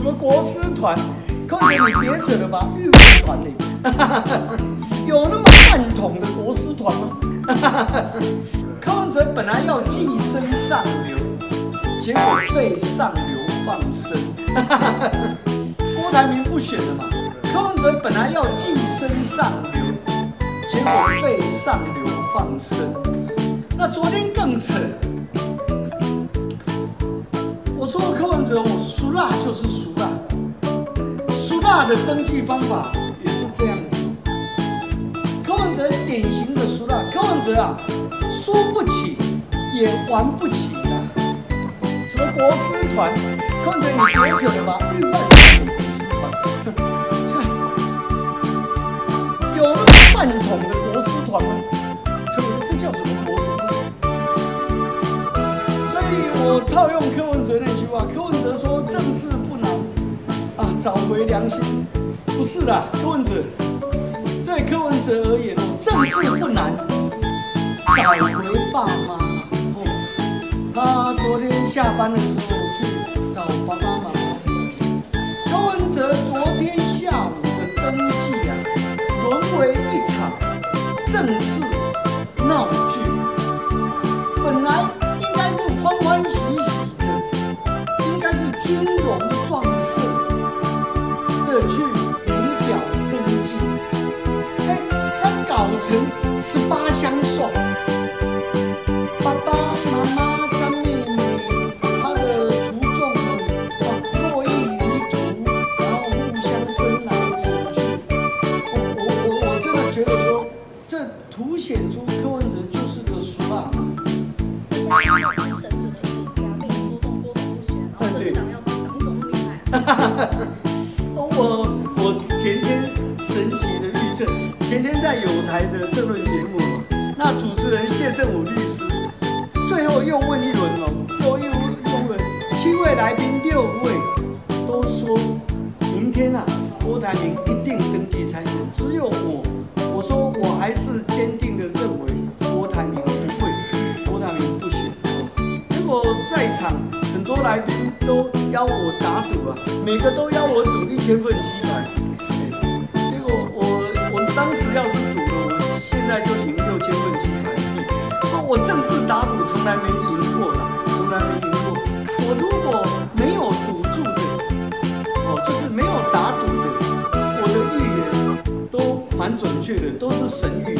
么国师团？柯文哲，你别扯了吧，玉文团呢？有那么饭桶的国师团吗？柯文哲本来要寄生上流，结果被上流放生。郭台铭不选了嘛？柯文哲本来要寄生上流，结果被上流放生。那昨天更扯，我说柯文哲，我输辣就是输辣，输辣的登记方法也是这样子。柯文哲典型的输辣，柯文哲啊，输不起也玩不起啦。什么国师团？柯文哲你别扯了吧，预饭有那么饭桶的国师团吗？这叫什么国师？所以我套用柯文哲那句话，柯文哲说政治不难啊，找回良心。不是啦，柯文哲，对柯文哲而言，政治不难，找回爸妈。他昨天下班的时候去找爸爸妈妈。柯文哲昨天下午的登记啊，沦为一场政治闹剧。本来应该是欢欢喜喜的，应该是军容壮盛的去领表登记，他搞成18相送，爸爸妈妈。凸显出柯文哲就是个俗辣嘛。对。我前天神奇的预测，前天在友台的政论节目，那主持人谢振武律师，最后又问一轮哦，又问7位来宾6位都说，明天啊，郭台铭一定登记参选，只有我说我还是坚定的认为郭台铭不会，郭台铭不选。结果在场很多来宾都邀我打赌啊，每个都邀我赌1000份700。结果我当时要是赌了，我现在就赢6000份700。我政治打赌从来没赢过啦，从来没赢过。我如果没有赌注的，就是没有打赌的，我的预言都蛮准确的，都是神预。